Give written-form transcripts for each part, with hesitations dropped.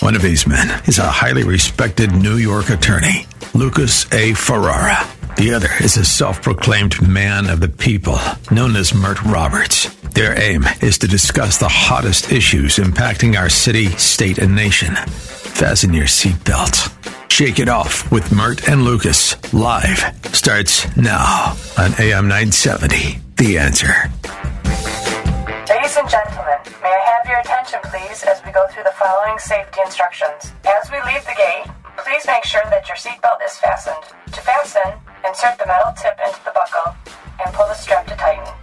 One of these men is a highly respected New York attorney, Lucas A. Ferrara. The other is a self-proclaimed man of the people, known as Mert Roberts. Their aim is to discuss the hottest issues impacting our city, state, and nation. Fasten your seatbelts. Shake It Off with Mert and Lucas, live, starts now on AM 970. The Answer. Ladies and gentlemen, may I have your attention, please, as we go through the following safety instructions. As we leave the gate, please make sure that your seatbelt is fastened. To fasten, insert the metal tip into the buckle and pull the strap to tighten.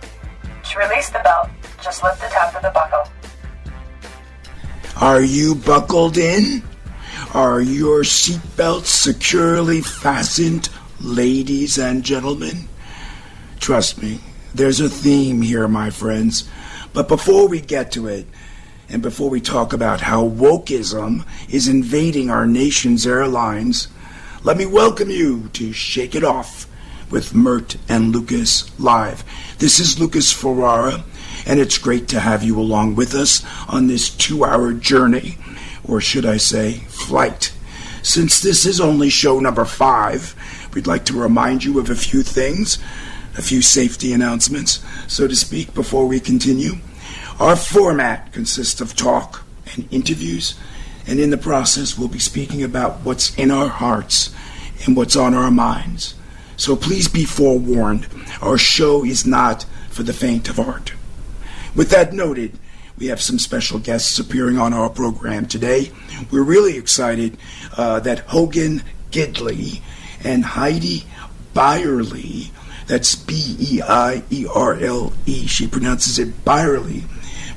To release the belt, just lift the top of the buckle. Are you buckled in? Are your seatbelts securely fastened, ladies and gentlemen? Trust me, there's a theme here, my friends. But before we get to it, and before we talk about how wokeism is invading our nation's airlines, let me welcome you to Shake It Off with Mert and Lucas live. This is Lucas Ferrara, and it's great to have you along with us on this 2-hour journey, or should I say, flight. Since this is only show number 5, we'd like to remind you of a few things, a few safety announcements, so to speak, before we continue. Our format consists of talk and interviews, and in the process we'll be speaking about what's in our hearts and what's on our minds. So please be forewarned, our show is not for the faint of heart. With that noted, we have some special guests appearing on our program today. We're really excited that Hogan Gidley and Heidi Byerly, that's Beierle, she pronounces it Byerly,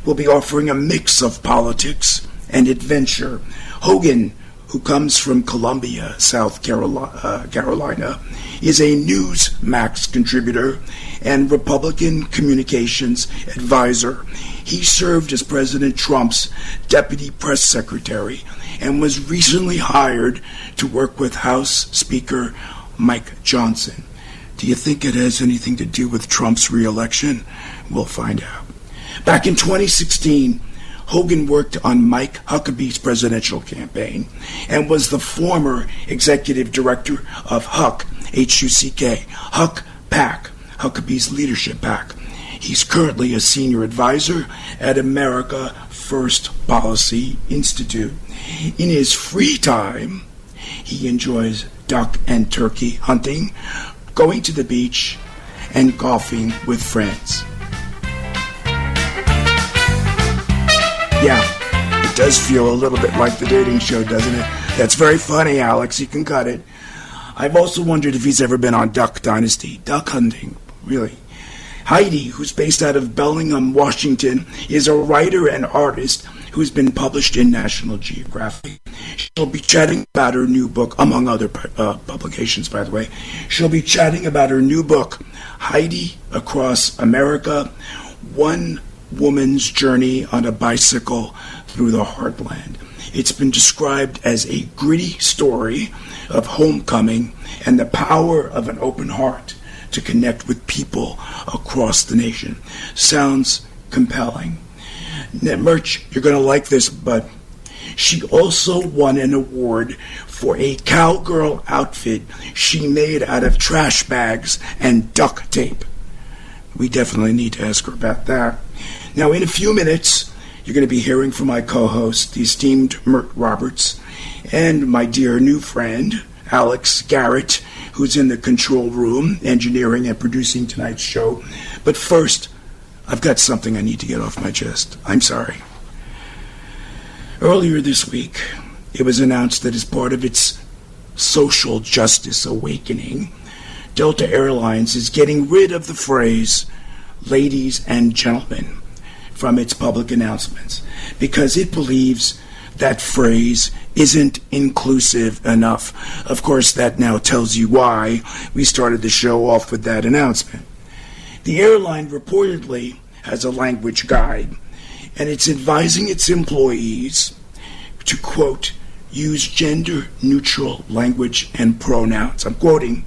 will be offering a mix of politics and adventure. Hogan, who comes from Columbia, South Carolina, is a Newsmax contributor and Republican communications advisor. He served as President Trump's deputy press secretary and was recently hired to work with House Speaker Mike Johnson. Do you think it has anything to do with Trump's re-election? We'll find out. Back in 2016, Hogan worked on Mike Huckabee's presidential campaign and was the former executive director of Huck, H-U-C-K, Huck PAC, Huckabee's leadership PAC. He's currently a senior advisor at America First Policy Institute. In his free time, he enjoys duck and turkey hunting, going to the beach, and golfing with friends. Yeah, it does feel a little bit like the dating show, doesn't it? That's very funny, Alex. You can cut it. I've also wondered if he's ever been on Duck Dynasty. Duck hunting, really. Heidi, who's based out of Bellingham, Washington, is a writer and artist who's been published in National Geographic. She'll be chatting about her new book, among other publications, by the way. She'll be chatting about her new book, Heidi Across America, One Woman's Journey on a Bicycle Through the Heartland. It's been described as a gritty story of homecoming and the power of an open heart to connect with people across the nation. Sounds compelling. Mert, you're going to like this, but she also won an award for a cowgirl outfit she made out of trash bags and duct tape. We definitely need to ask her about that. Now, in a few minutes, you're going to be hearing from my co-host, the esteemed Mert Roberts, and my dear new friend, Alex Garrett, who's in the control room, engineering and producing tonight's show. But first, I've got something I need to get off my chest. I'm sorry. Earlier this week, it was announced that as part of its social justice awakening, Delta Airlines is getting rid of the phrase, ladies and gentlemen, from its public announcements, because it believes that phrase isn't inclusive enough. Of course, that now tells you why we started the show off with that announcement. The airline reportedly has a language guide, and it's advising its employees to, quote, use gender-neutral language and pronouns. I'm quoting,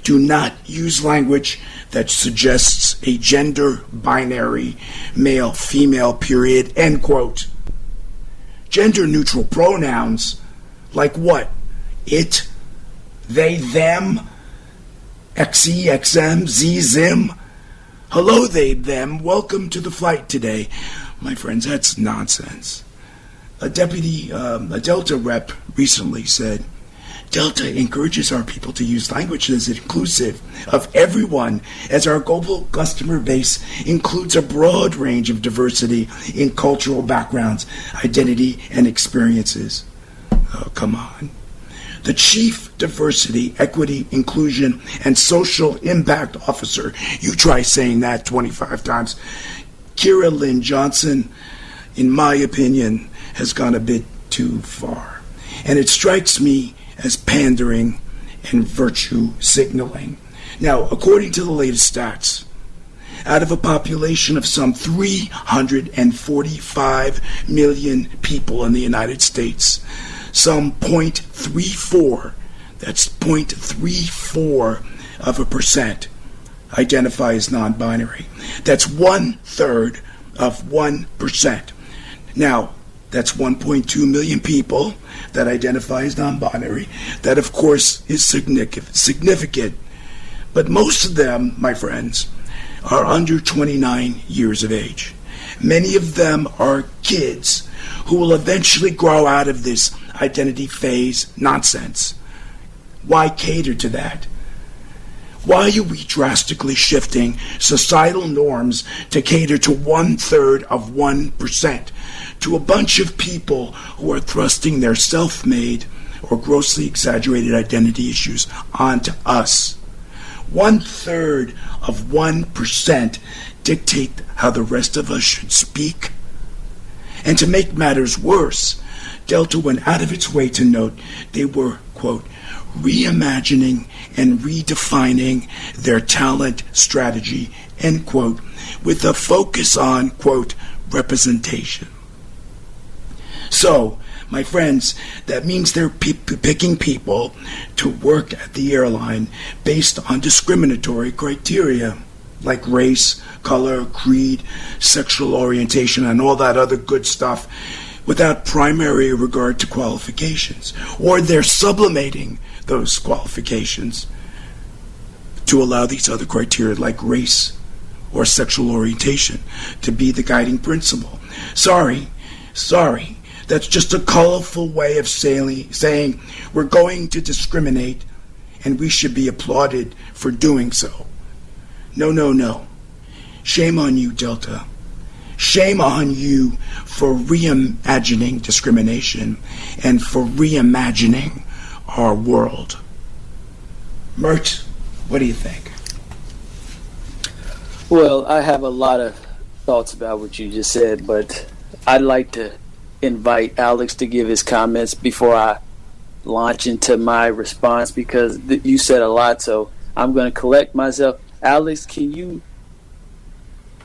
do not use language that suggests a gender binary, male, female, period, end quote. gender-neutral pronouns, like what? It, they, them, XE, XM, Z, Zim. Hello, they, them. Welcome to the flight today. My friends, that's nonsense. A Delta rep recently said, Delta encourages our people to use language that is inclusive of everyone, as our global customer base includes a broad range of diversity in cultural backgrounds, identity, and experiences. Oh, come on. The Chief Diversity, Equity, Inclusion, and Social Impact Officer, you try saying that 25 times, Kira Lynn Johnson, in my opinion, has gone a bit too far. And it strikes me as pandering and virtue signaling. Now, according to the latest stats, out of a population of some 345 million people in the United States, some 0.34, that's 0.34% identify as non-binary. That's 1/3 of 1%. Now, that's 1.2 million people that identify as non-binary. That, of course, is significant. But most of them, my friends, are under 29 years of age. Many of them are kids who will eventually grow out of this identity phase nonsense. Why cater to that? Why are we drastically shifting societal norms to cater to 1/3 of 1%, to a bunch of people who are thrusting their self-made or grossly exaggerated identity issues onto us? 1/3 of 1% dictate how the rest of us should speak? And to make matters worse, Delta went out of its way to note they were, quote, reimagining and redefining their talent strategy, end quote, with a focus on, quote, representation. So, my friends, that means they're picking people to work at the airline based on discriminatory criteria like race, color, creed, sexual orientation, and all that other good stuff without primary regard to qualifications. Or they're sublimating those qualifications to allow these other criteria like race or sexual orientation to be the guiding principle. Sorry, that's just a colorful way of saying we're going to discriminate and we should be applauded for doing so. No. Shame on you, Delta. Shame on you for reimagining discrimination and for reimagining our world. Mert, what do you think? Well, I have a lot of thoughts about what you just said, but I'd like to invite Alex to give his comments before I launch into my response, because you said a lot, so I'm going to collect myself. Alex, can you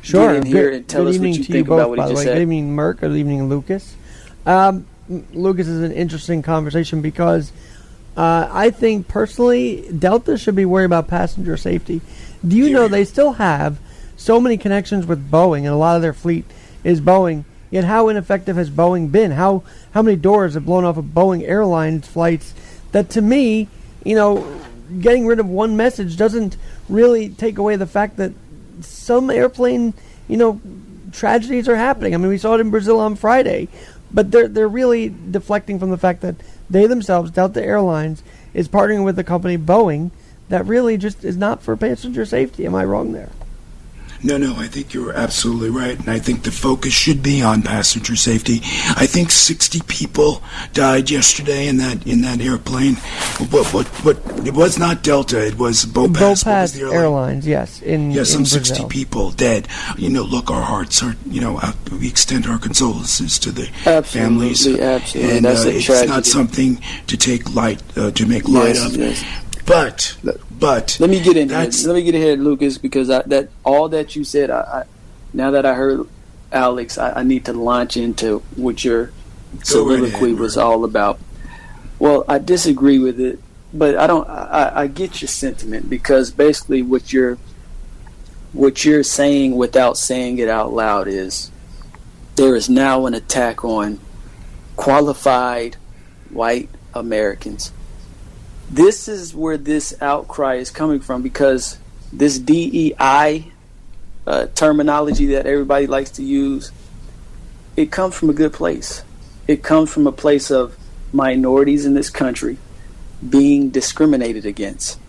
get in here and tell us what you think about what he just said? Good evening, Mert. Good evening, Lucas. Lucas, is an interesting conversation because I think personally Delta should be worried about passenger safety. Do you know they still have so many connections with Boeing, and a lot of their fleet is Boeing, yet how ineffective has Boeing been? How many doors have blown off of Boeing Airlines flights that, to me, getting rid of one message doesn't really take away the fact that some airplane, tragedies are happening. I mean, we saw it in Brazil on Friday, but they're really deflecting from the fact that they themselves, Delta Airlines, is partnering with the company Boeing that really just is not for passenger safety. Am I wrong there? No, I think you're absolutely right, and I think the focus should be on passenger safety. I think 60 people died yesterday in that airplane. What? It was not Delta. It was Bopas. Bopas Airlines. Yes, in 60 Brazil. people dead. Look, our hearts are. We extend our condolences to the families. Absolutely, and that's a it's tragedy. not something to take light to make light of. Yes. But let me get in here. Let me get ahead, Lucas, because that all that you said. I now that I heard Alex, I need to launch into what your soliloquy was all about. Well, I disagree with it, but I don't. I get your sentiment, because basically what you're saying without saying it out loud is there is now an attack on qualified white Americans. This is where this outcry is coming from, because this DEI terminology that everybody likes to use, it comes from a good place. It comes from a place of minorities in this country being discriminated against.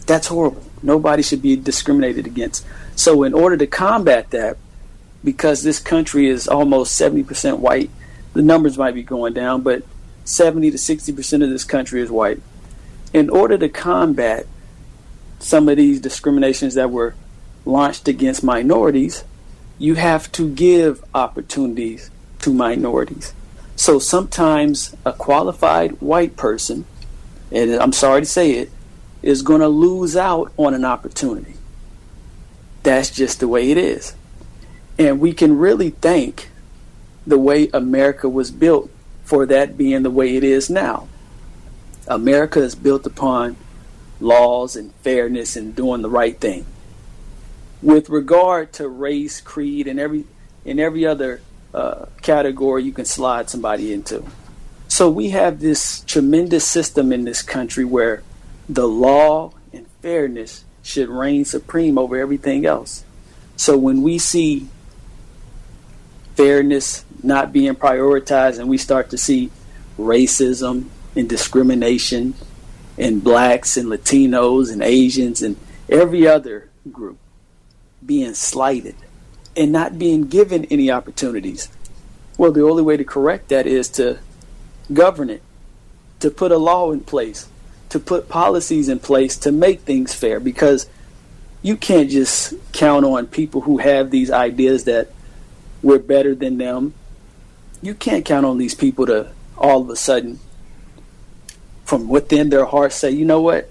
That's horrible. Nobody should be discriminated against. So in order to combat that, because this country is almost 70% white, the numbers might be going down, but 70 to 60% of this country is white. In order to combat some of these discriminations that were launched against minorities, you have to give opportunities to minorities. So sometimes a qualified white person, and I'm sorry to say it, is going to lose out on an opportunity. That's just the way it is. And we can really thank the way America was built for that being the way it is now. America is built upon laws and fairness and doing the right thing. With regard to race, creed, and every other category you can slide somebody into. So we have this tremendous system in this country where the law and fairness should reign supreme over everything else. So when we see fairness not being prioritized and we start to see racism and discrimination in blacks and Latinos and Asians and every other group being slighted and not being given any opportunities, well, the only way to correct that is to govern it, to put a law in place, to put policies in place to make things fair, because you can't just count on people who have these ideas that we're better than them. You can't count on these people to all of a sudden, from within their heart, say, you know what,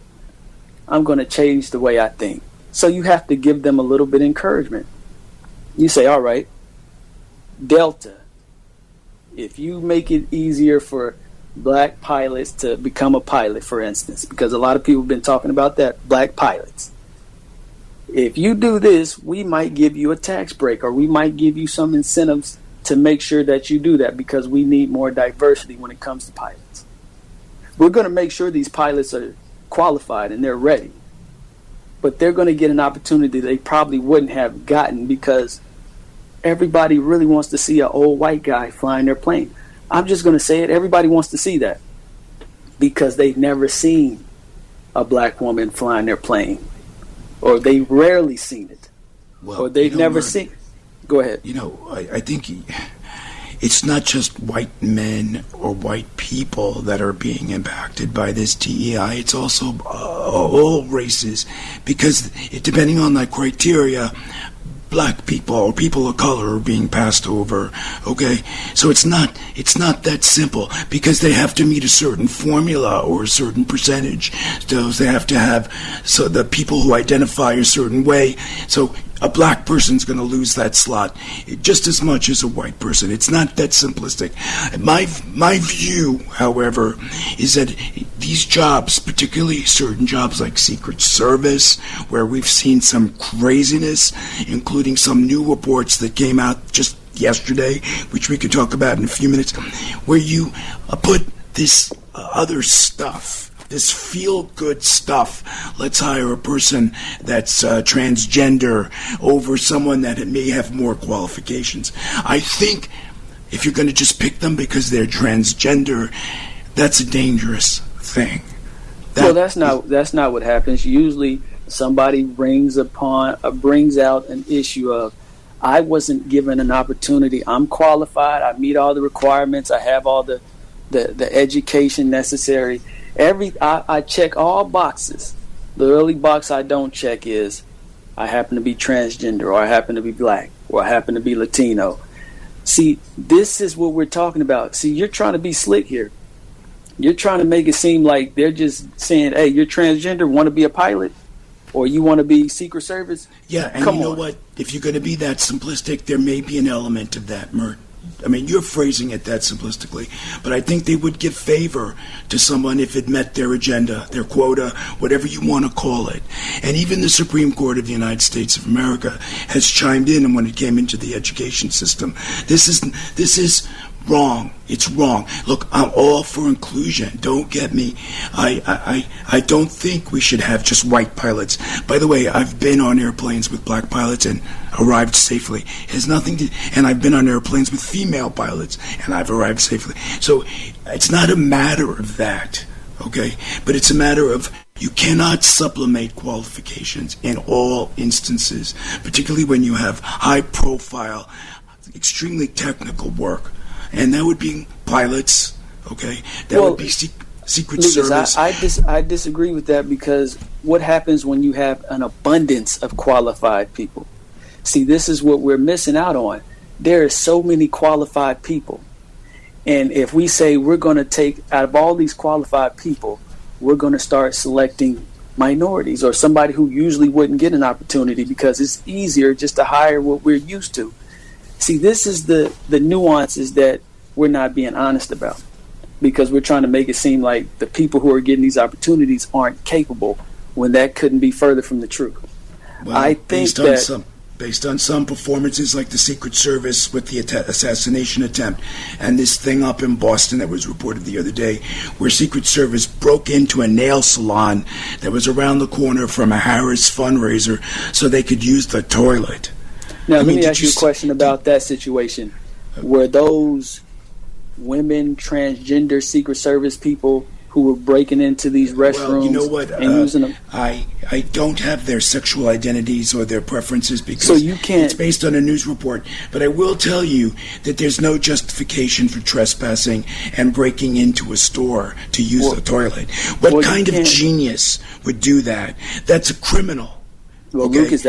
I'm going to change the way I think. So you have to give them a little bit of encouragement. You say, all right, Delta, if you make it easier for black pilots to become a pilot, for instance, because a lot of people have been talking about that, black pilots. If you do this, we might give you a tax break, or we might give you some incentives to make sure that you do that, because we need more diversity when it comes to pilots. We're going to make sure these pilots are qualified and they're ready. But they're going to get an opportunity they probably wouldn't have gotten, because everybody really wants to see an old white guy flying their plane. I'm just going to say it. Everybody wants to see that because they've never seen a black woman flying their plane, or they've rarely seen it, or they've never seen. Go ahead. I think it's not just white men or white people that are being impacted by this DEI. It's also all races, because depending on that criteria, black people or people of color are being passed over. Okay, so it's not that simple, because they have to meet a certain formula or a certain percentage. So they have to have the people who identify a certain way. So a black person's going to lose that slot just as much as a white person. It's not that simplistic. My view, however, is that these jobs, particularly certain jobs like Secret Service, where we've seen some craziness, including some new reports that came out just yesterday, which we could talk about in a few minutes, where you put this other stuff, this feel-good stuff. Let's hire a person that's transgender over someone that may have more qualifications. I think if you're going to just pick them because they're transgender, that's a dangerous thing. Well, that's not what happens. Usually, somebody brings out an issue of, I wasn't given an opportunity. I'm qualified. I meet all the requirements. I have all the education necessary. I check all boxes. The only box I don't check is I happen to be transgender, or I happen to be black, or I happen to be Latino. See, this is what we're talking about. See, you're trying to be slick here. You're trying to make it seem like they're just saying, hey, you're transgender, want to be a pilot, or you want to be Secret Service? Yeah, and you know what? If you're going to be that simplistic, there may be an element of that, Mert. I mean, you're phrasing it that simplistically, but I think they would give favor to someone if it met their agenda, their quota, whatever you want to call it. And even the Supreme Court of the United States of America has chimed in when it came into the education system. This is Wrong. It's wrong. Look, I'm all for inclusion. Don't get me. I don't think we should have just white pilots. By the way, I've been on airplanes with black pilots and arrived safely. It has nothing to... And I've been on airplanes with female pilots and I've arrived safely. So it's not a matter of that, okay? But it's a matter of you cannot sublimate qualifications in all instances, particularly when you have high-profile, extremely technical work. And that would be pilots, okay? That would be Secret Lucas, Service. I disagree with that, because what happens when you have an abundance of qualified people? See, this is what we're missing out on. There are so many qualified people. And if we say we're going to take, out of all these qualified people, we're going to start selecting minorities or somebody who usually wouldn't get an opportunity because it's easier just to hire what we're used to. See, this is the nuances that we're not being honest about, because we're trying to make it seem like the people who are getting these opportunities aren't capable, when that couldn't be further from the truth. Well, I think based on some performances like the Secret Service with the assassination attempt and this thing up in Boston that was reported the other day where Secret Service broke into a nail salon that was around the corner from a Harris fundraiser so they could use the toilet. Now, let me ask you a question about that situation. Were those women, transgender Secret Service people who were breaking into these restrooms, well, you know what, and using them? I don't have their sexual identities or their preferences because so you can't, it's based on a news report. But I will tell you that there's no justification for trespassing and breaking into a store to use the toilet. What kind of genius would do that? That's a criminal. Well, okay? Lucas,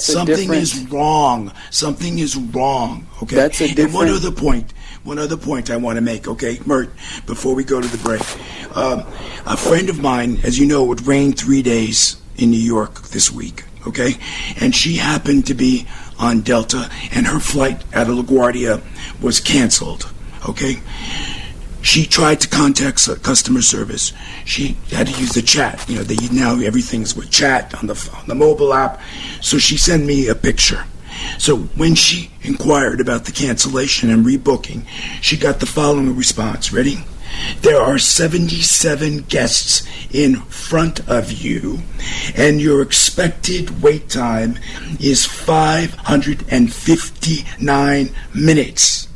Something is wrong. Something is wrong. Okay. That's a different. And one other point I want to make. Okay, Mert. Before we go to the break, a friend of mine, as you know, it rained 3 days in New York this week. Okay, and she happened to be on Delta, and her flight out of LaGuardia was canceled. Okay. She tried to contact customer service. She had to use the chat. You know, now everything's with chat on the mobile app. So she sent me a picture. So when she inquired about the cancellation and rebooking, she got the following response. Ready? There are 77 guests in front of you, and your expected wait time is 559 minutes.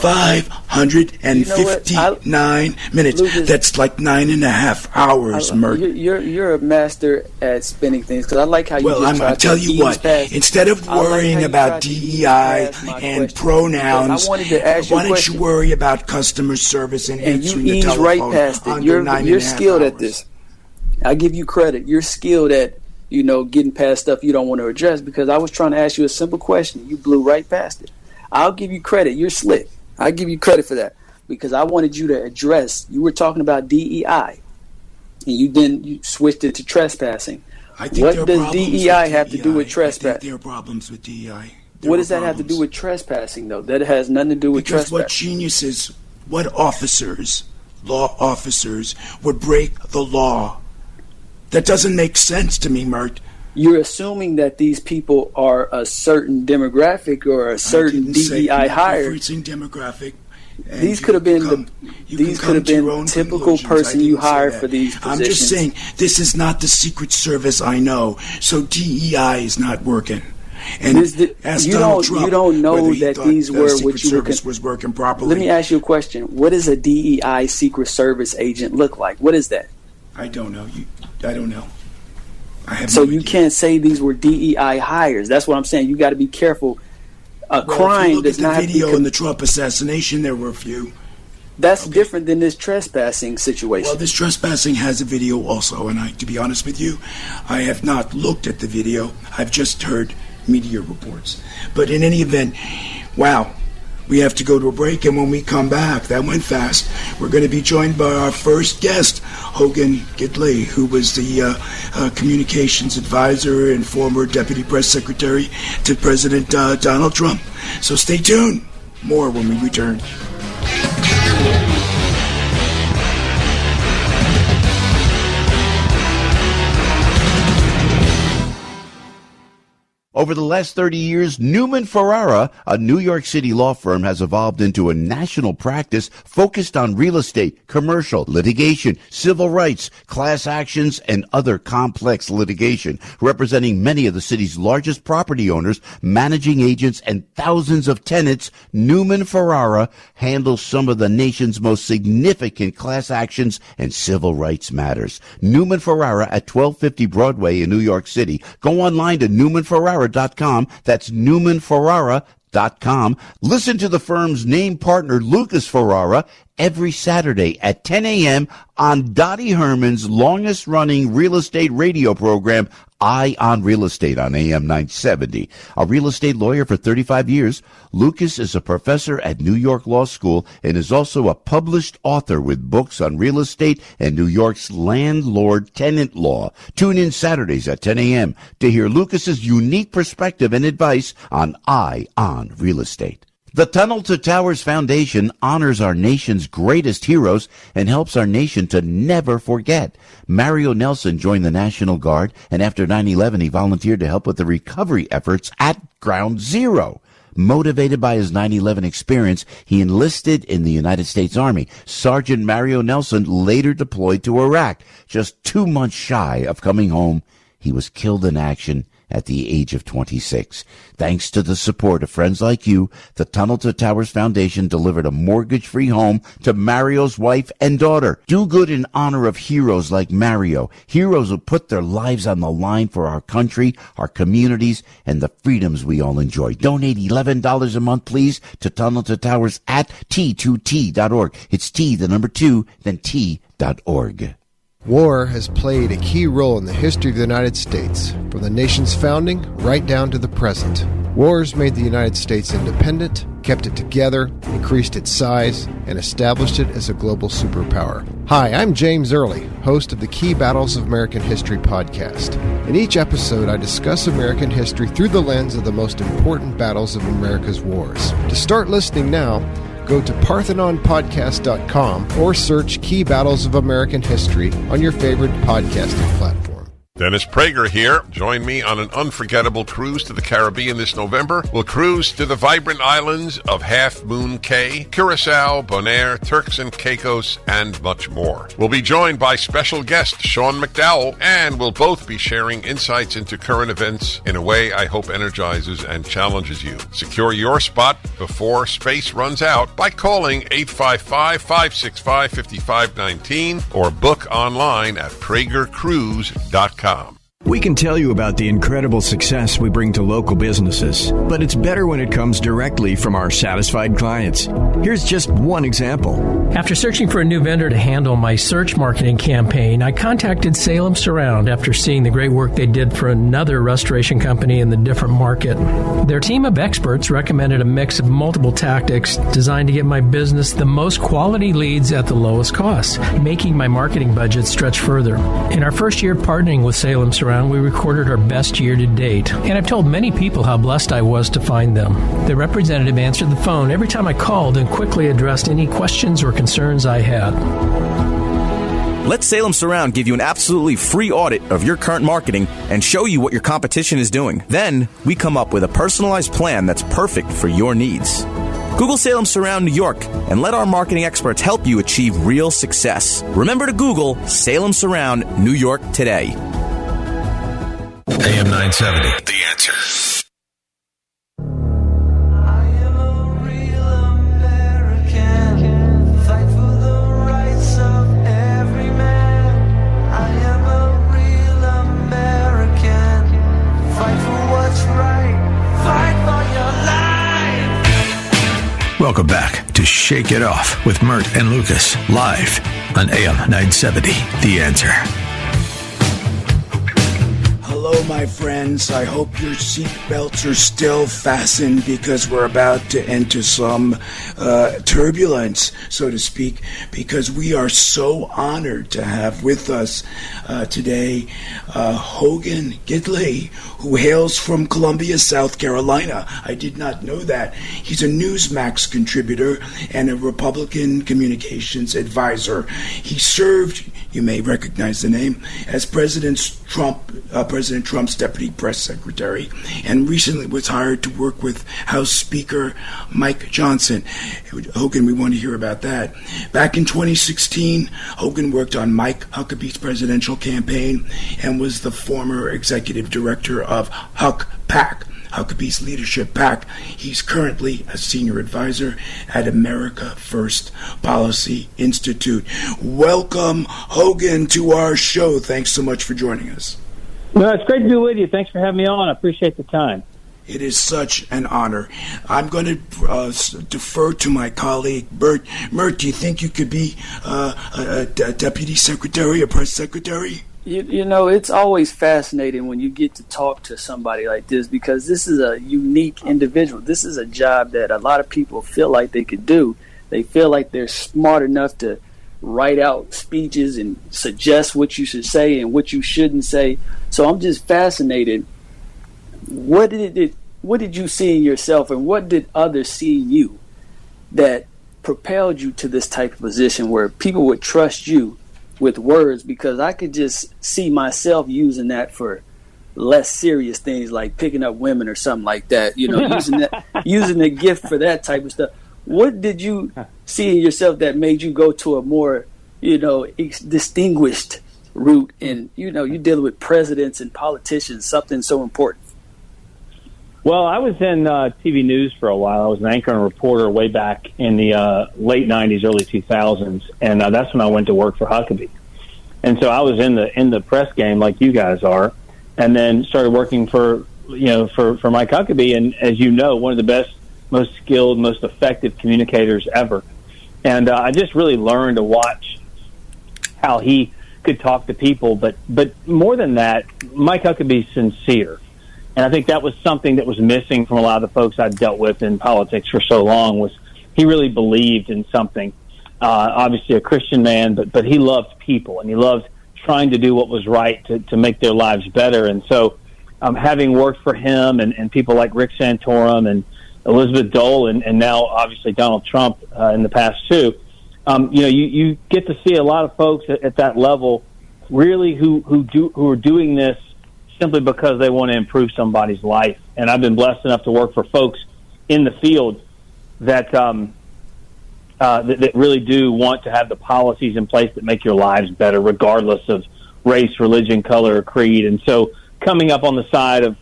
559 minutes. Lucas, that's like 9.5 hours, Mert. You're a master at spinning things, because I like how you I'll tell you what. Instead of worrying about DEI and pronouns, why don't you worry about customer service and answering you the ease telephone right past it. You're skilled hours. at this. I give you credit. You're skilled at getting past stuff you don't want to address, because I was trying to ask you a simple question. You blew right past it. I'll give you credit. You're slick. I give you credit for that, because I wanted you to address. You were talking about DEI, and you switched it to trespassing. What does DEI have to do with trespassing? I think there are problems with DEI. What does that have to do with trespassing, though? That has nothing to do with trespassing. What geniuses, what officers, law officers, would break the law? That doesn't make sense to me, Mert. You're assuming that these people are a certain demographic or a certain DEI hire. Demographic. These could have been typical person you hire for these positions. I'm just saying this is not the Secret Service I know, so DEI is not working. And you don't know that these were what you was working properly. Let me ask you a question. What does a DEI Secret Service agent look like? What is that? I don't know. I don't know. So you can't say these were DEI hires. That's what I'm saying. You got to be careful. Crime does not. If you look at the video in the Trump assassination, there were a few. That's different than this trespassing situation. Well, this trespassing has a video also, and to be honest with you, I have not looked at the video. I've just heard media reports. But in any event, wow. We have to go to a break, and when we come back, that went fast, we're going to be joined by our first guest, Hogan Gidley, who was the communications advisor and former deputy press secretary to President Donald Trump. So stay tuned. More when we return. Over the last 30 years, Newman Ferrara, a New York City law firm, has evolved into a national practice focused on real estate, commercial, litigation, civil rights, class actions, and other complex litigation, representing many of the city's largest property owners, managing agents, and thousands of tenants. Newman Ferrara handles some of the nation's most significant class actions and civil rights matters. Newman Ferrara at 1250 Broadway in New York City. Go online to newmanferrara.com. That's newmanferrara.com. Listen to the firm's name partner, Lucas Ferrara, every Saturday at 10 a.m. on Dottie Herman's longest-running real estate radio program, Eye on Real Estate, on AM 970. A real estate lawyer for 35 years, Lucas is a professor at New York Law School and is also a published author with books on real estate and New York's landlord-tenant law. Tune in Saturdays at 10 a.m. to hear Lucas's unique perspective and advice on Eye on Real Estate. The Tunnel to Towers Foundation honors our nation's greatest heroes and helps our nation to never forget. Mario Nelson joined the National Guard, and after 9/11, he volunteered to help with the recovery efforts at Ground Zero. Motivated by his 9/11 experience, he enlisted in the United States Army. Sergeant Mario Nelson later deployed to Iraq. Just 2 months shy of coming home, he was killed in action at the age of 26. Thanks to the support of friends like you, the Tunnel to Towers Foundation delivered a mortgage-free home to Mario's wife and daughter. Do good in honor of heroes like Mario, heroes who put their lives on the line for our country, our communities, and the freedoms we all enjoy. Donate $11 a month, please, to Tunnel to Towers at T2T.org. It's T, the number 2, then T.org. War has played a key role in the history of the United States, from the nation's founding right down to the present. Wars made the United States independent, kept it together, increased its size, and established it as a global superpower. Hi, I'm James Early, host of the Key Battles of American History podcast. In each episode, I discuss American history through the lens of the most important battles of America's wars. To start listening now, go to ParthenonPodcast.com or search Key Battles of American History on your favorite podcasting platform. Dennis Prager here. Join me on an unforgettable cruise to the Caribbean this November. We'll cruise to the vibrant islands of Half Moon Cay, Curacao, Bonaire, Turks and Caicos, and much more. We'll be joined by special guest Sean McDowell, and we'll both be sharing insights into current events in a way I hope energizes and challenges you. Secure your spot before space runs out by calling 855-565-5519 or book online at PragerCruise.com. We can tell you about the incredible success we bring to local businesses, but it's better when it comes directly from our satisfied clients. Here's just one example. After searching for a new vendor to handle my search marketing campaign, I contacted Salem Surround after seeing the great work they did for another restoration company in the different market. Their team of experts recommended a mix of multiple tactics designed to get my business the most quality leads at the lowest cost, making my marketing budget stretch further. In our first year partnering with Salem Surround, we recorded our best year to date, and I've told many people how blessed I was to find them. The representative answered the phone every time I called and quickly addressed any questions or concerns I had. Let Salem Surround give you an absolutely free audit of your current marketing and show you what your competition is doing. Then, we come up with a personalized plan that's perfect for your needs. Google Salem Surround New York and let our marketing experts help you achieve real success. Remember to Google Salem Surround New York today. AM 970, The Answer. Welcome back to Shake It Off with Mert and Lucas, live on AM 970, The Answer. Hello, my friends. I hope your seatbelts are still fastened because we're about to enter some turbulence, so to speak, because we are so honored to have with us today Hogan Gidley, who hails from Columbia, South Carolina. I did not know that. He's a Newsmax contributor and a Republican communications advisor. He served, you may recognize the name, as President Trump Trump's deputy press secretary, and recently was hired to work with House Speaker Mike Johnson. Hogan, we want to hear about that. Back in 2016, Hogan worked on Mike Huckabee's presidential campaign and was the former executive director of Huck PAC, Huckabee's leadership PAC. He's currently a senior advisor at America First Policy Institute. Welcome, Hogan, to our show. Thanks so much for joining us. No, it's great to be with you. Thanks for having me on. I appreciate the time. It is such an honor. I'm going to defer to my colleague, Mert. Mert, do you think you could be a deputy secretary, a press secretary? You know, it's always fascinating when you get to talk to somebody like this, because this is a unique individual. This is a job that a lot of people feel like they could do. They feel like they're smart enough to write out speeches and suggest what you should say and what you shouldn't say. So I'm just fascinated. What did you see in yourself, and what did others see in you that propelled you to this type of position where people would trust you with words? Because I could just see myself using that for less serious things like picking up women or something like that, you know, using the gift for that type of stuff. What did you see in yourself that made you go to a more, you know, distinguished route? And, you know, you're dealing with presidents and politicians, something so important. Well, I was in TV news for a while. I was an anchor and reporter way back in the late 90s, early 2000s, and that's when I went to work for Huckabee. And so I was in the press game like you guys are, and then started working for Mike Huckabee, and as you know, one of the best, most skilled, most effective communicators ever. And I just really learned to watch how he could talk to people, but more than that, Mike Huckabee's sincere. And I think that was something that was missing from a lot of the folks I'd dealt with in politics for so long, was he really believed in something. Obviously a Christian man, but he loved people, and he loved trying to do what was right to make their lives better. And so having worked for him and people like Rick Santorum and Elizabeth Dole and now obviously Donald Trump in the past too, you get to see a lot of folks at that level really who are doing this simply because they want to improve somebody's life. And I've been blessed enough to work for folks in the field that that really do want to have the policies in place that make your lives better, regardless of race, religion, color, or creed. And so coming up on the side of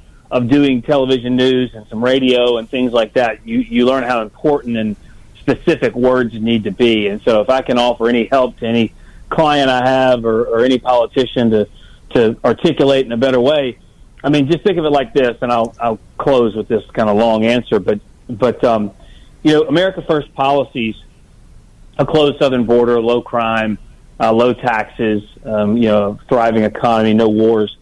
doing television news and some radio and things like that, you learn how important and specific words need to be. And so if I can offer any help to any client I have or any politician to articulate in a better way, I mean, just think of it like this, and I'll close with this kind of long answer, but America First policies, a closed southern border, low crime, low taxes, thriving economy, no wars.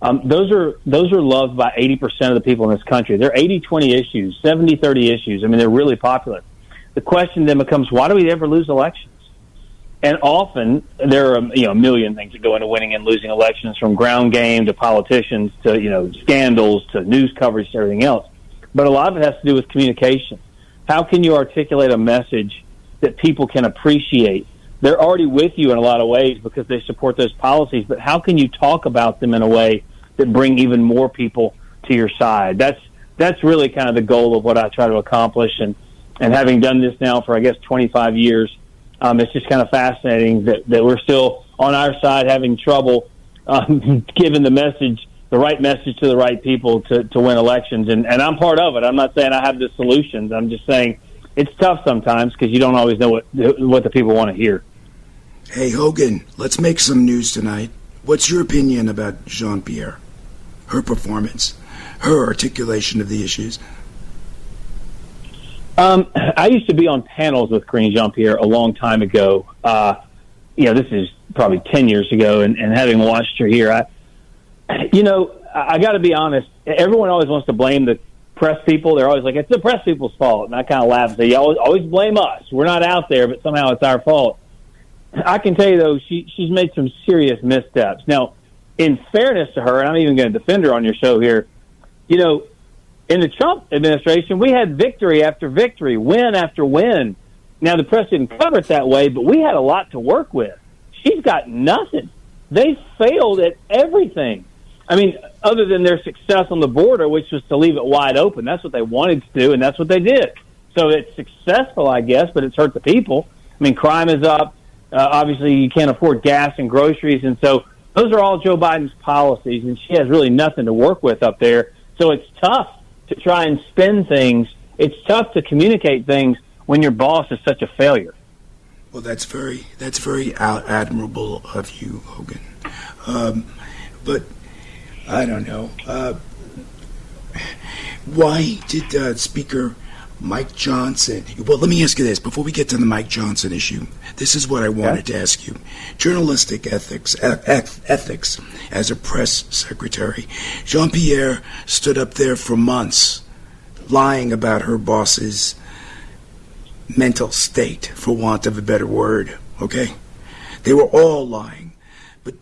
Those are loved by 80% of the people in this country. They're 80-20 issues, 70-30 issues. I mean, they're really popular. The question then becomes, why do we ever lose elections? And often there are a million things that go into winning and losing elections, from ground game to politicians to scandals to news coverage to everything else. But a lot of it has to do with communication. How can you articulate a message that people can appreciate? They're already with you in a lot of ways because they support those policies, but how can you talk about them in a way that bring even more people to your side? That's really kind of the goal of what I try to accomplish. And having done this now for, I guess, 25 years, it's just kind of fascinating that we're still on our side having trouble giving the right message to the right people to win elections. And I'm part of it. I'm not saying I have the solutions. I'm just saying it's tough sometimes because you don't always know what the people want to hear. Hey, Hogan, let's make some news tonight. What's your opinion about Jean-Pierre? Her performance, her articulation of the issues? I used to be on panels with Karine Jean-Pierre a long time ago. This is probably 10 years ago, and having watched her here, I got to be honest. Everyone always wants to blame the press people. They're always like, it's the press people's fault. And I kind of laugh and say, you always blame us. We're not out there, but somehow it's our fault. I can tell you, though, she's made some serious missteps. Now, in fairness to her, and I'm even going to defend her on your show here, in the Trump administration, we had victory after victory, win after win. Now, the press didn't cover it that way, but we had a lot to work with. She's got nothing. They failed at everything. I mean, other than their success on the border, which was to leave it wide open. That's what they wanted to do, and that's what they did. So it's successful, I guess, but it's hurt the people. I mean, crime is up. Obviously, you can't afford gas and groceries, and so those are all Joe Biden's policies, and she has really nothing to work with up there. So it's tough to try and spin things. It's tough to communicate things when your boss is such a failure. Well, that's very admirable of you, Hogan. But I don't know. Why did Speaker Mike Johnson... Well, let me ask you this. Before we get to the Mike Johnson issue, this is what I wanted to ask you. Journalistic ethics as a press secretary. Jean-Pierre stood up there for months lying about her boss's mental state, for want of a better word, okay? They were all lying. But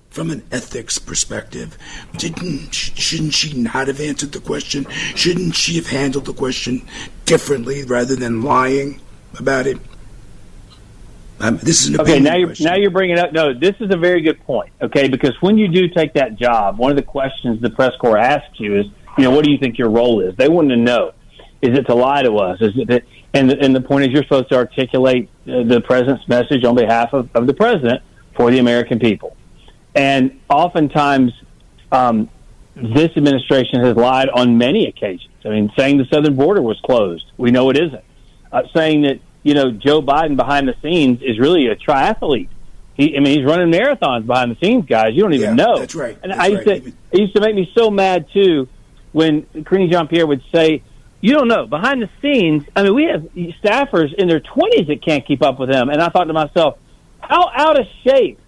from an ethics perspective, shouldn't she not have answered the question? Shouldn't she have handled the question differently rather than lying about it? This is an opinion question. Now you're bringing up... No, this is a very good point, okay? Because when you do take that job, one of the questions the press corps asks you is, what do you think your role is? They want to know. Is it to lie to us? Is it that... And the point is, you're supposed to articulate the president's message on behalf of the president for the American people. And oftentimes, this administration has lied on many occasions. I mean, saying the southern border was closed. We know it isn't. Saying that, Joe Biden behind the scenes is really a triathlete. He's running marathons behind the scenes, guys. You don't even know. That's right. And it used to make me so mad, too, when Karine Jean-Pierre would say, you don't know. Behind the scenes, we have staffers in their 20s that can't keep up with him. And I thought to myself, how out of shape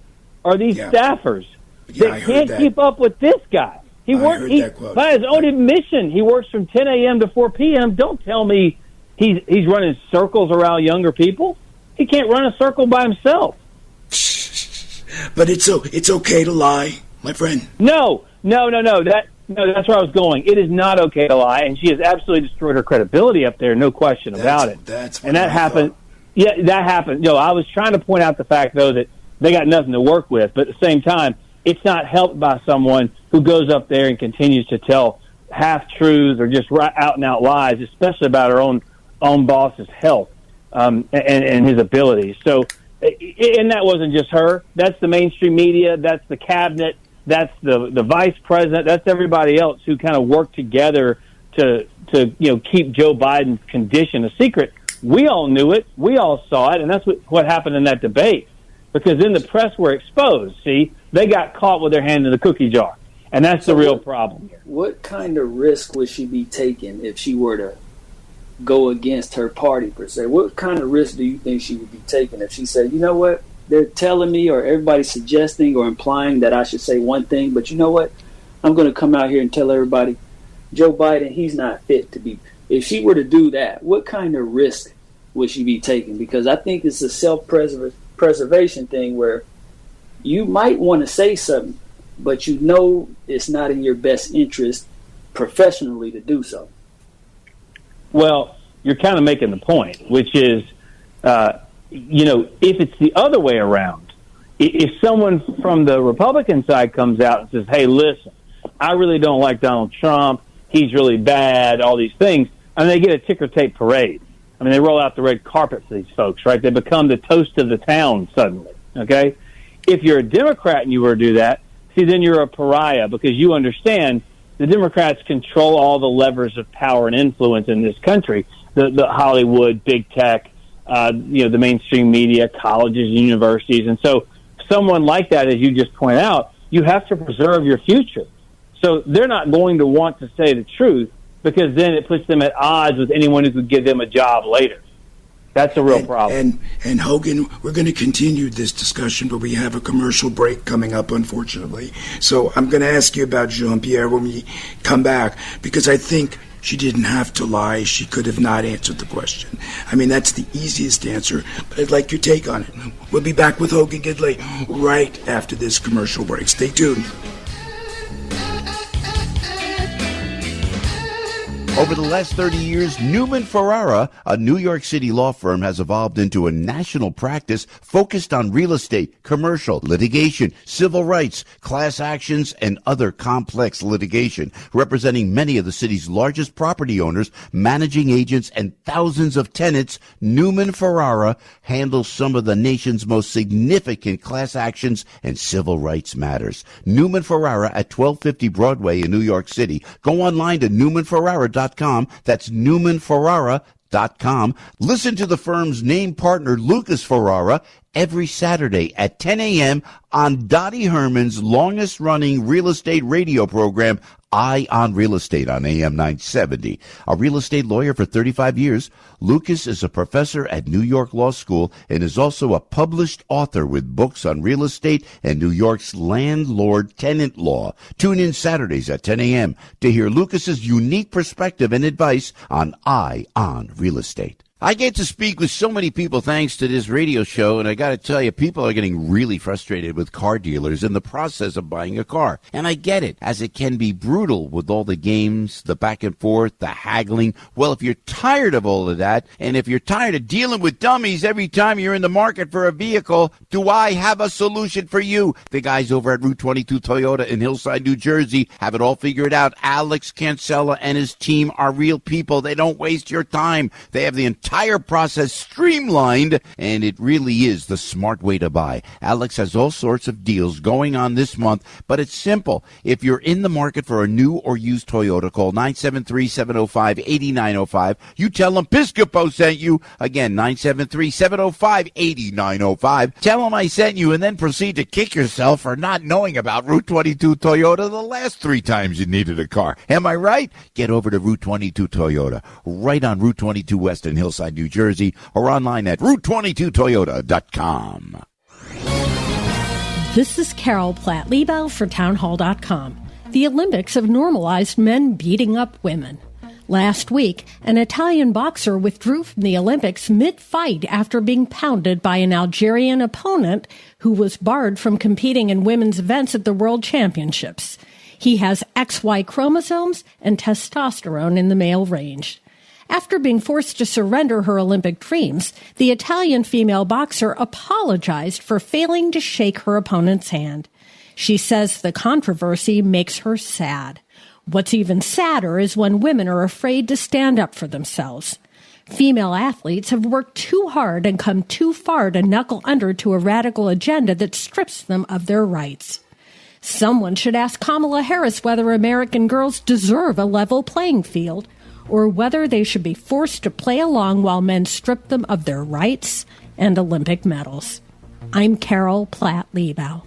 are these staffers that can't keep up with this guy? By his own admission, he works from 10 a.m. to 4 p.m. Don't tell me he's running circles around younger people. He can't run a circle by himself. But it's okay to lie, my friend. No. That's where I was going. It is not okay to lie, and she has absolutely destroyed her credibility up there, no question about it. That happened. Yeah, that happened. I was trying to point out the fact, though, that they got nothing to work with, but at the same time, it's not helped by someone who goes up there and continues to tell half-truths or just out-and-out lies, especially about her own boss's health and his abilities. So, and that wasn't just her. That's the mainstream media. That's the cabinet. That's the vice president. That's everybody else who kind of worked together to keep Joe Biden's condition a secret. We all knew it. We all saw it, and that's what happened in that debate. Because then the press were exposed. See, they got caught with their hand in the cookie jar, and that's the real problem here. What kind of risk would she be taking if she were to go against her party per se? What kind of risk do you think she would be taking if she said, you know what? They're telling me, or everybody's suggesting or implying that I should say one thing, but you know what? I'm going to come out here and tell everybody, Joe Biden, he's not fit to be. If she were to do that, what kind of risk would she be taking? Because I think it's a self-preservation thing where you might want to say something, but it's not in your best interest professionally to do so. Well, you're kind of making the point, which is, if it's the other way around, if someone from the Republican side comes out and says, hey, listen, I really don't like Donald Trump, he's really bad, all these things, and they get a ticker tape parade. They roll out the red carpet for these folks, right? They become the toast of the town suddenly, okay? If you're a Democrat and you were to do that, then you're a pariah because you understand the Democrats control all the levers of power and influence in this country, the Hollywood, big tech, the mainstream media, colleges, universities. And so someone like that, as you just point out, you have to preserve your future. So they're not going to want to say the truth because then it puts them at odds with anyone who could give them a job later. That's a real problem. And Hogan, we're going to continue this discussion, but we have a commercial break coming up, unfortunately. So I'm going to ask you about Jean-Pierre when we come back, because I think she didn't have to lie. She could have not answered the question. That's the easiest answer, but I'd like your take on it. We'll be back with Hogan Gidley right after this commercial break. Stay tuned. Over the last 30 years, Newman Ferrara, a New York City law firm, has evolved into a national practice focused on real estate, commercial, litigation, civil rights, class actions, and other complex litigation, representing many of the city's largest property owners, managing agents, and thousands of tenants. Newman Ferrara handles some of the nation's most significant class actions and civil rights matters. Newman Ferrara at 1250 Broadway in New York City. Go online to newmanferrara.com. That's newmanferrara.com. Listen to the firm's name partner, Lucas Ferrara, every Saturday at 10 a.m. on Dottie Herman's longest-running real estate radio program, Eye on Real Estate, on AM 970. A real estate lawyer for 35 years, Lucas is a professor at New York Law School and is also a published author with books on real estate and New York's landlord-tenant law. Tune in Saturdays at 10 a.m. to hear Lucas's unique perspective and advice on Eye on Real Estate. I get to speak with so many people thanks to this radio show, and I got to tell you, people are getting really frustrated with car dealers in the process of buying a car. And I get it, as it can be brutal with all the games, the back and forth, the haggling. Well, if you're tired of all of that, and if you're tired of dealing with dummies every time you're in the market for a vehicle, do I have a solution for you? The guys over at Route 22 Toyota in Hillside, New Jersey have it all figured out. Alex Cancella and his team are real people. They don't waste your time. They have the entire process streamlined, and it really is the smart way to buy. Alex has all sorts of deals going on this month, but it's simple. If you're in the market for a new or used Toyota, call 973-705-8905. You tell them Piscopo sent you. Again, 973-705-8905. Tell them I sent you, and then proceed to kick yourself for not knowing about Route 22 Toyota the last 3 times you needed a car. Am I right? Get over to Route 22 Toyota, right on Route 22 West in Hillside, New Jersey, or online at route22toyota.com. This is Carol Platt-Liebau for townhall.com. The Olympics have normalized men beating up women. Last week, an Italian boxer withdrew from the Olympics mid-fight after being pounded by an Algerian opponent who was barred from competing in women's events at the World Championships. He has XY chromosomes and testosterone in the male range. After being forced to surrender her Olympic dreams, the Italian female boxer apologized for failing to shake her opponent's hand. She says the controversy makes her sad. What's even sadder is when women are afraid to stand up for themselves. Female athletes have worked too hard and come too far to knuckle under to a radical agenda that strips them of their rights. Someone should ask Kamala Harris whether American girls deserve a level playing field, or whether they should be forced to play along while men strip them of their rights and Olympic medals. I'm Carol Platt-Liebau.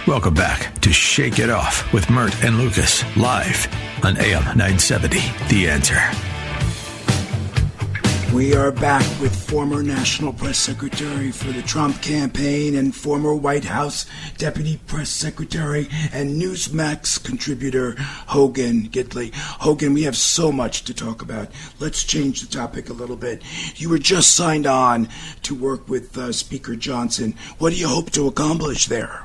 Welcome back to Shake It Off with Mert and Lucas, live on AM 970, The Answer. We are back with former National Press Secretary for the Trump campaign and former White House Deputy Press Secretary and Newsmax contributor Hogan Gidley. Hogan, we have so much to talk about. Let's change the topic a little bit. You were just signed on to work with Speaker Johnson. What do you hope to accomplish there?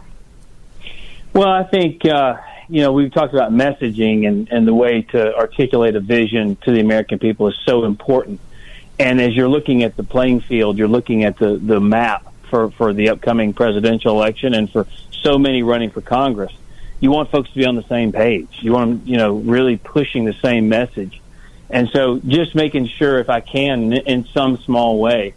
Well, I think, we've talked about messaging and the way to articulate a vision to the American people is so important. And as you're looking at the playing field, you're looking at the map for the upcoming presidential election and for so many running for Congress. You want folks to be on the same page. You want them, really pushing the same message. And so just making sure, if I can, in some small way,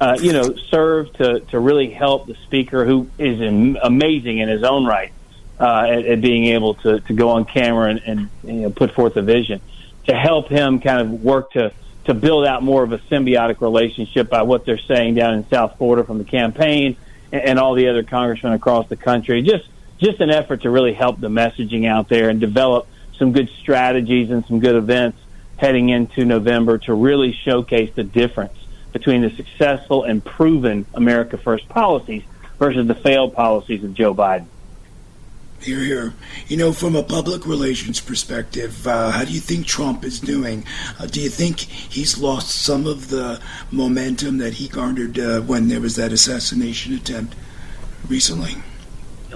serve to really help the speaker, who is amazing in his own right, at being able to go on camera and put forth a vision, to help him kind of work to build out more of a symbiotic relationship by what they're saying down in South Florida from the campaign and all the other congressmen across the country. Just an effort to really help the messaging out there and develop some good strategies and some good events heading into November to really showcase the difference between the successful and proven America First policies versus the failed policies of Joe Biden. Hear, hear. You know, from a public relations perspective, how do you think Trump is doing? Do you think he's lost some of the momentum that he garnered when there was that assassination attempt recently?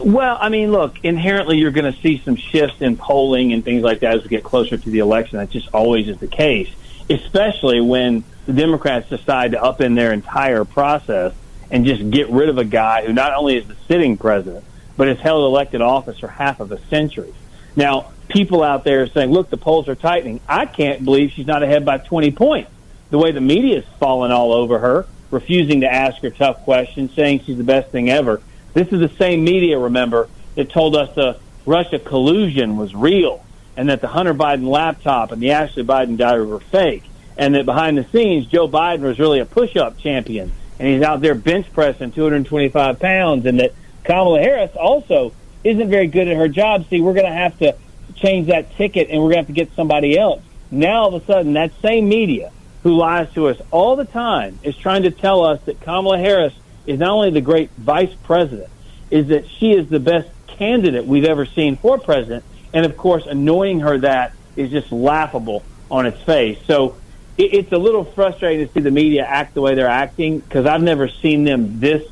Well, I mean, look, inherently you're going to see some shifts in polling and things like that as we get closer to the election. That just always is the case, especially when the Democrats decide to upend their entire process and just get rid of a guy who not only is the sitting president, but has held elected office for half of a century. Now, people out there are saying, look, the polls are tightening. I can't believe she's not ahead by 20 points. The way the media is falling all over her, refusing to ask her tough questions, saying she's the best thing ever. This is the same media, remember, that told us the Russia collusion was real and that the Hunter Biden laptop and the Ashley Biden diary were fake, and that behind the scenes, Joe Biden was really a push-up champion, and he's out there bench pressing 225 pounds, and that Kamala Harris also isn't very good at her job. See, we're going to have to change that ticket, and we're going to have to get somebody else. Now, all of a sudden, that same media who lies to us all the time is trying to tell us that Kamala Harris is not only the great vice president, is that she is the best candidate we've ever seen for president. And, of course, annoying her that is just laughable on its face. So it's a little frustrating to see the media act the way they're acting, because I've never seen them this,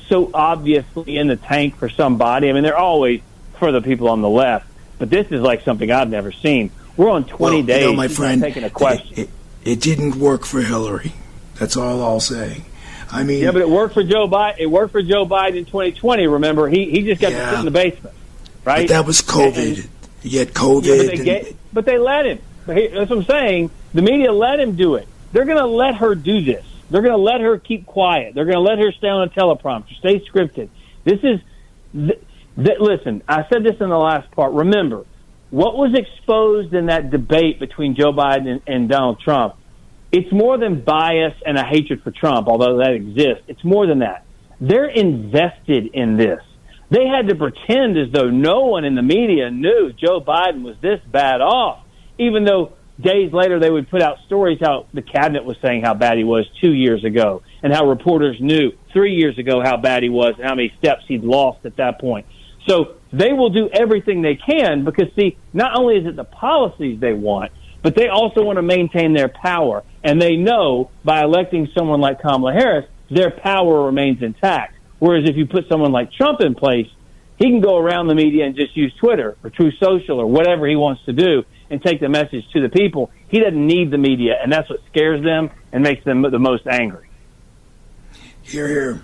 so obviously in the tank for somebody. I mean, they're always for the people on the left, but this is like something I've never seen. We're on 20 days. You know, my friend, taking a question. It didn't work for Hillary. That's all I'll say. I mean, yeah, but it worked for Joe Biden. It worked for Joe Biden in 2020. Remember, he just got to sit in the basement, right? But that was COVID. You had COVID. Yeah, but they let him. That's what I'm saying. The media let him do it. They're going to let her do this. They're going to let her keep quiet. They're going to let her stay on a teleprompter, stay scripted. This is, listen, I said this in the last part. Remember, what was exposed in that debate between Joe Biden and Donald Trump, it's more than bias and a hatred for Trump, although that exists. It's more than that. They're invested in this. They had to pretend as though no one in the media knew Joe Biden was this bad off, even though days later they would put out stories how the cabinet was saying how bad he was 2 years ago, and how reporters knew 3 years ago how bad he was and how many steps he'd lost at that point. So they will do everything they can because, see, not only is it the policies they want, but they also want to maintain their power. And they know by electing someone like Kamala Harris, their power remains intact. Whereas if you put someone like Trump in place, he can go around the media and just use Twitter or Truth Social or whatever he wants to do and take the message to the people. He doesn't need the media, and that's what scares them and makes them the most angry. Hear, hear.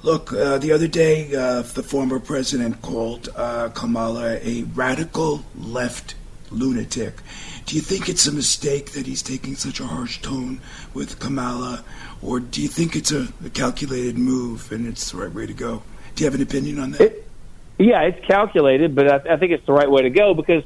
Look, the other day, the former president called Kamala a radical left lunatic. Do you think it's a mistake that he's taking such a harsh tone with Kamala, or do you think it's a calculated move and it's the right way to go? Do you have an opinion on that? Yeah, it's calculated, but I think it's the right way to go because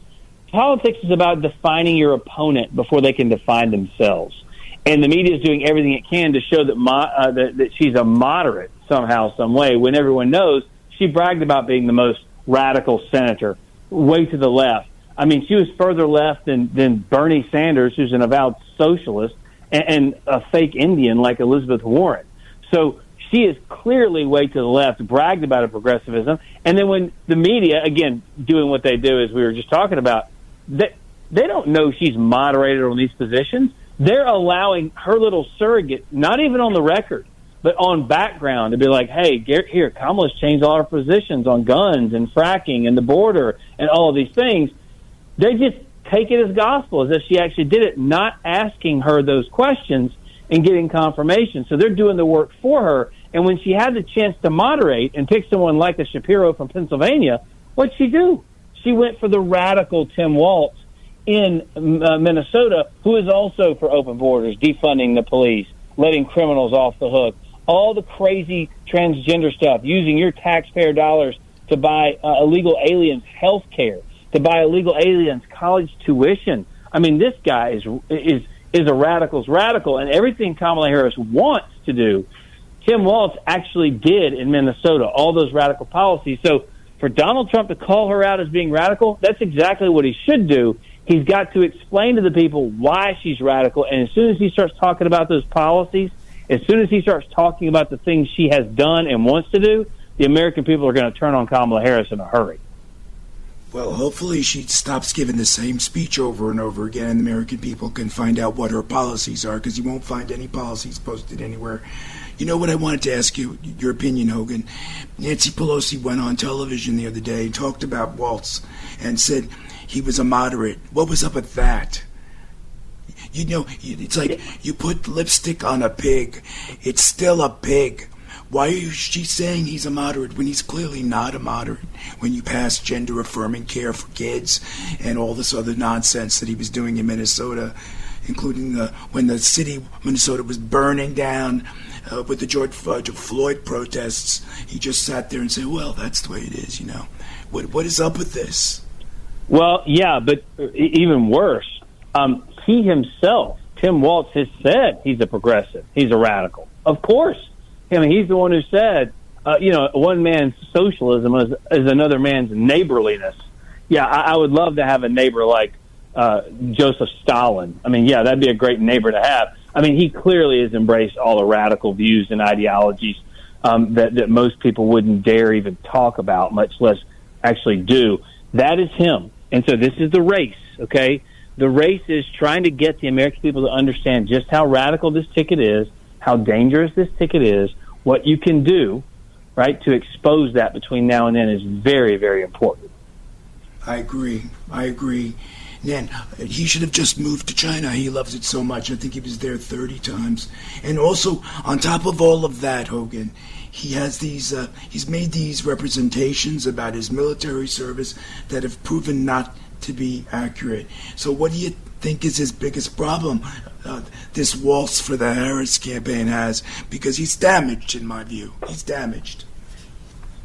politics is about defining your opponent before they can define themselves. And the media is doing everything it can to show that she's a moderate somehow, some way, when everyone knows she bragged about being the most radical senator, way to the left. I mean, she was further left than Bernie Sanders, who's an avowed socialist, and a fake Indian like Elizabeth Warren. So she is clearly way to the left, bragged about her progressivism. And then when the media, again, doing what they do, as we were just talking about, they don't know she's moderated on these positions. They're allowing her little surrogate, not even on the record, but on background, to be like, hey, here, Kamala's changed all her positions on guns and fracking and the border and all of these things. They just take it as gospel, as if she actually did it, not asking her those questions and getting confirmation. So they're doing the work for her. And when she had the chance to moderate and pick someone like a Shapiro from Pennsylvania, what'd she do? She went for the radical Tim Walz in Minnesota, who is also for open borders, defunding the police, letting criminals off the hook, all the crazy transgender stuff, using your taxpayer dollars to buy illegal aliens' health care, to buy illegal aliens' college tuition. I mean, this guy is a radical's radical, and everything Kamala Harris wants to do, Tim Walz actually did in Minnesota, all those radical policies. So for Donald Trump to call her out as being radical, that's exactly what he should do. He's got to explain to the people why she's radical, and as soon as he starts talking about those policies, as soon as he starts talking about the things she has done and wants to do, the American people are going to turn on Kamala Harris in a hurry. Well, hopefully she stops giving the same speech over and over again, and the American people can find out what her policies are, because you won't find any policies posted anywhere. You know what I wanted to ask you, your opinion, Hogan? Nancy Pelosi went on television the other day and talked about Waltz and said he was a moderate. What was up with that? You know, it's like you put lipstick on a pig. It's still a pig. Why is she saying he's a moderate when he's clearly not a moderate? When you pass gender-affirming care for kids and all this other nonsense that he was doing in Minnesota, including when the city of Minnesota was burning down with the George Floyd protests, he just sat there and said, well, that's the way it is, you know. What is up with this? Well, yeah, but even worse, he himself, Tim Waltz, has said he's a progressive. He's a radical. Of course. I mean, he's the one who said, one man's socialism is another man's neighborliness. Yeah, I would love to have a neighbor like Joseph Stalin. I mean, yeah, that'd be a great neighbor to have. I mean, he clearly has embraced all the radical views and ideologies that most people wouldn't dare even talk about, much less actually do. That is him. And so this is the race, okay? The race is trying to get the American people to understand just how radical this ticket is, how dangerous this ticket is, what you can do, right, to expose that between now and then is very, very important. I agree. Nan, he should have just moved to China. He loves it so much. I think he was there 30 times. And also, on top of all of that, Hogan, he has these, he's made these representations about his military service that have proven not to be accurate. So what do you think is his biggest problem this waltz for the Harris campaign has? Because he's damaged, in my view. He's damaged.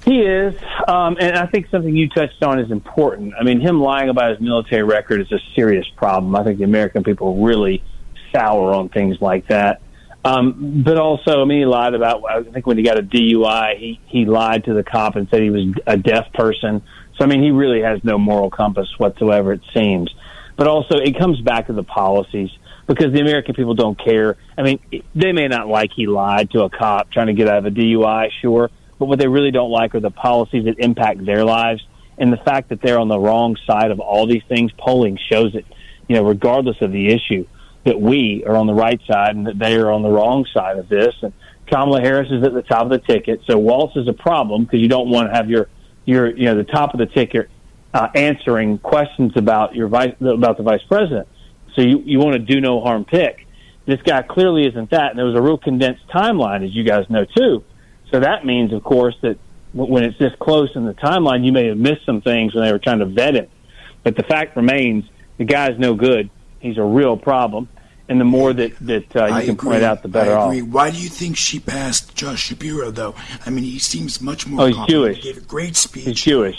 He is, and I think something you touched on is important. I mean, him lying about his military record is a serious problem. I think the American people really sour on things like that. But also, I mean, he lied about, I think when he got a DUI, he lied to the cop and said he was a deaf person. So, I mean, he really has no moral compass whatsoever, it seems. But also, it comes back to the policies, because the American people don't care. I mean, they may not like he lied to a cop trying to get out of a DUI, sure, but what they really don't like are the policies that impact their lives. And the fact that they're on the wrong side of all these things, polling shows it, regardless of the issue, that we are on the right side and that they are on the wrong side of this. And Kamala Harris is at the top of the ticket. So Waltz is a problem, because you don't want to have your the top of the ticket answering questions about about the vice president. So you want to do no harm pick. This guy clearly isn't that, and there was a real condensed timeline, as you guys know too. So that means, of course, that when it's this close in the timeline, you may have missed some things when they were trying to vet it. But the fact remains, the guy's no good. He's a real problem. And the more that you can point out, the better off. I agree. Why do you think she passed Josh Shapiro, though? I mean, he seems much more he's Jewish. He gave a great speech. He's Jewish.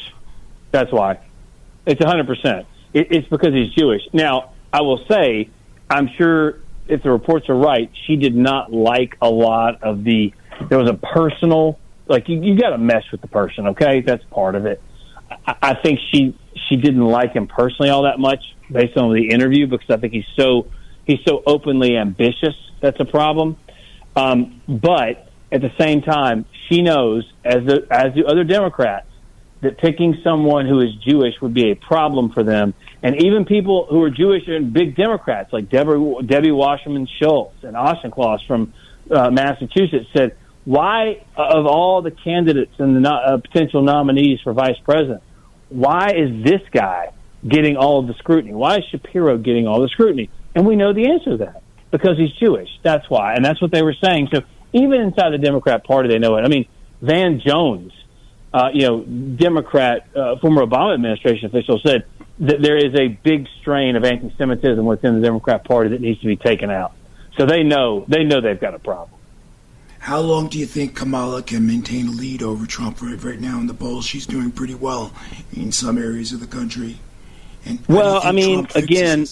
That's why. It's 100%. It's because he's Jewish. Now, I will say, I'm sure if the reports are right, she did not like a lot of there was a personal, like, you got to mesh with the person, okay? That's part of it. I think she didn't like him personally all that much based on the interview, because I think he's so openly ambitious. That's a problem. But at the same time, she knows, as do other Democrats, that picking someone who is Jewish would be a problem for them. And even people who are Jewish and big Democrats, like Debbie Wasserman Schultz and Auchincloss from Massachusetts, said, why, of all the candidates and the potential nominees for vice president, why is this guy getting all of the scrutiny? Why is Shapiro getting all the scrutiny? And we know the answer to that, because he's Jewish. That's why. And that's what they were saying. So even inside the Democrat Party, they know it. I mean, Van Jones, Democrat, former Obama administration official, said that there is a big strain of anti-Semitism within the Democrat Party that needs to be taken out. So they know they've got a problem. How long do you think Kamala can maintain a lead over Trump right now in the polls? She's doing pretty well in some areas of the country. And well, I mean, again,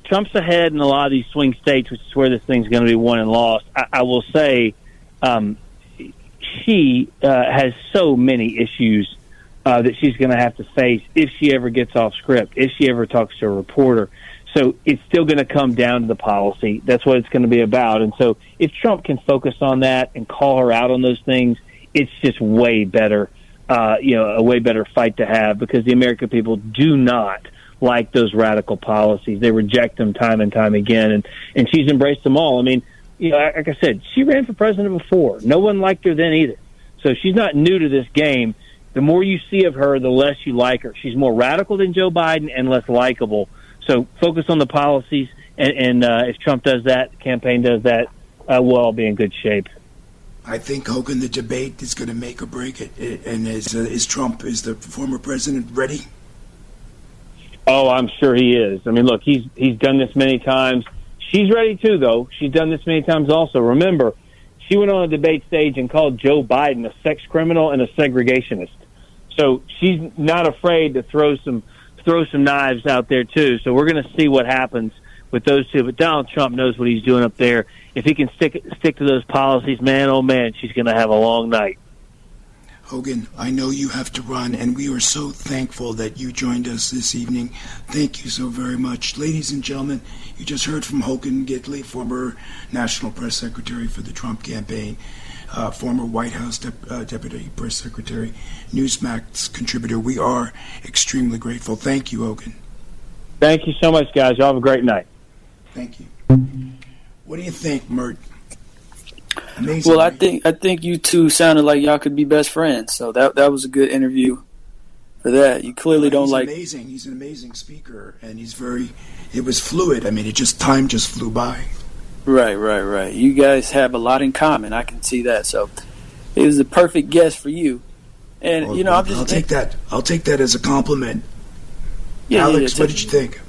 Trump's ahead in a lot of these swing states, which is where this thing's going to be won and lost. I will say she has so many issues that she's going to have to face if she ever gets off script, if she ever talks to a reporter. So it's still going to come down to the policy. That's what it's going to be about. And so if Trump can focus on that and call her out on those things, it's just way better, a way better fight to have, because the American people do not like those radical policies. They reject them time and time again, and she's embraced them all. I mean, like I said, she ran for president before. No one liked her then either. So she's not new to this game. The more you see of her, the less you like her. She's more radical than Joe Biden and less likable. So focus on the policies, and if Trump does that, the campaign does that, we'll all be in good shape. I think, Hogan, the debate is going to make or break it. And is Trump, is the former president, ready? Oh, I'm sure he is. I mean, look, he's done this many times. She's ready too, though. She's done this many times also. Remember, she went on a debate stage and called Joe Biden a sex criminal and a segregationist. So she's not afraid to throw some knives out there too. So we're going to see what happens with those two. But Donald Trump knows what he's doing up there. If he can stick to those policies, man, oh man, she's going to have a long night. Hogan, I know you have to run, and we are so thankful that you joined us this evening. Thank you so very much. Ladies and gentlemen, you just heard from Hogan Gidley, former National Press Secretary for the Trump campaign, former White House Deputy Press Secretary, Newsmax contributor. We are extremely grateful. Thank you, Hogan. Thank you so much, guys. Y'all have a great night. Thank you. What do you think, Mert? Amazing, well, right? I think you two sounded like y'all could be best friends. So that was a good interview for that. You clearly don't like. Amazing. He's an amazing speaker, and it was fluid. I mean, time just flew by. Right. You guys have a lot in common. I can see that. So it was the perfect guest for you. And I'll take that. I'll take that as a compliment. Yeah, Alex, what did you think?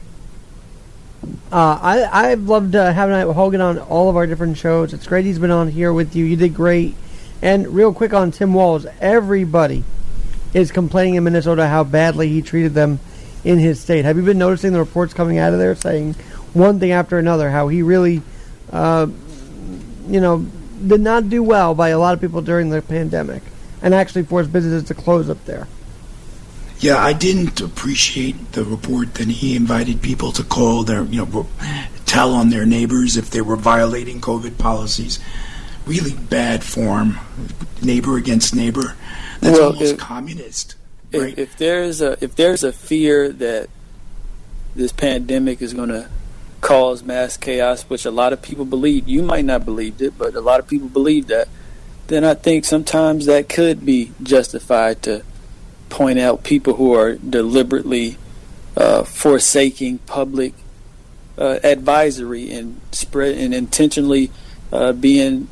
I've loved having Hogan on all of our different shows. It's great he's been on here with you. You did great. And real quick on Tim Walz, everybody is complaining in Minnesota how badly he treated them in his state. Have you been noticing the reports coming out of there saying one thing after another, how he really, did not do well by a lot of people during the pandemic and actually forced businesses to close up there? Yeah, I didn't appreciate the report that he invited people to call tell on their neighbors if they were violating COVID policies. Really bad form, neighbor against neighbor. That's almost communist. Right? If there's a fear that this pandemic is going to cause mass chaos, which a lot of people believe, you might not believe it, but a lot of people believe that, then I think sometimes that could be justified to point out people who are deliberately forsaking public advisory and spread and intentionally being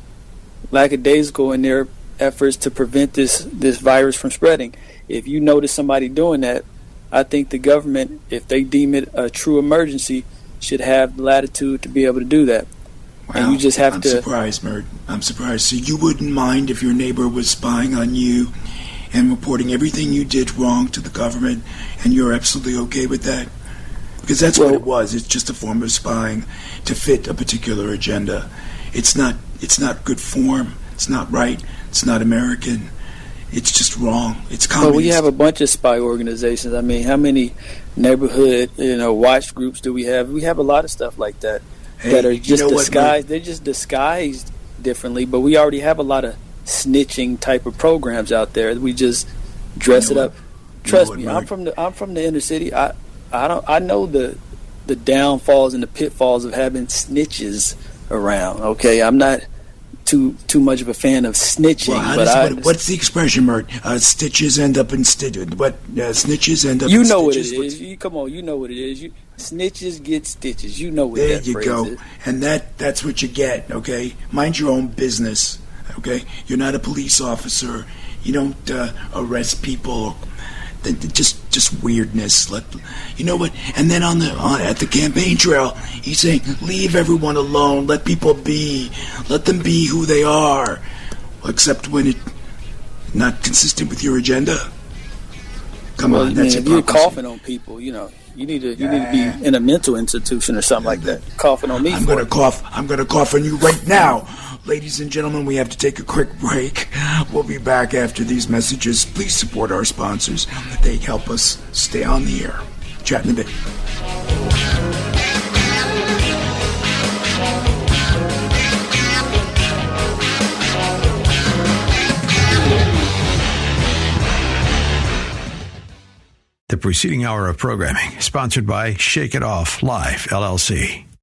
lackadaisical in their efforts to prevent this virus from spreading. If you notice somebody doing that, I think the government, if they deem it a true emergency, should have the latitude to be able to do that. Wow, and you just have I'm to. Surprised, Mert. I'm surprised. So you wouldn't mind if your neighbor was spying on you and reporting everything you did wrong to the government, and you're absolutely okay with that? Because that's what it was. It's just a form of spying to fit a particular agenda. It's not good form. It's not right. It's not American. It's just wrong. It's communist. Well, we have a bunch of spy organizations. I mean, how many neighborhood watch groups do we have? We have a lot of stuff like that that are just disguised. They're just disguised differently, but we already have a lot of snitching type of programs out there. We just dress it up. Trust me, I'm from the inner city. I know the downfalls and the pitfalls of having snitches around. Okay, I'm not too much of a fan of snitching. What's the expression, Mert? Stitches end up in stitches. Snitches end up in stitches? You know what it is. Come on, you know what it is. Snitches get stitches. You know what that phrase is. There you go. And that's what you get, okay? Mind your own business. Okay, you're not a police officer. You don't arrest people. Just weirdness. You know what? And then at the campaign trail, he's saying, "Leave everyone alone. Let people be. Let them be who they are, except when it's not consistent with your agenda." Come on, that's if you're coughing on people, you need to be in a mental institution or something like that. Coughing on me. I'm going to cough on you right now. Ladies and gentlemen, we have to take a quick break. We'll be back after these messages. Please support our sponsors. They help us stay on the air. Chat in a bit. preceding hour of programming, sponsored by Shake It Off Live, LLC.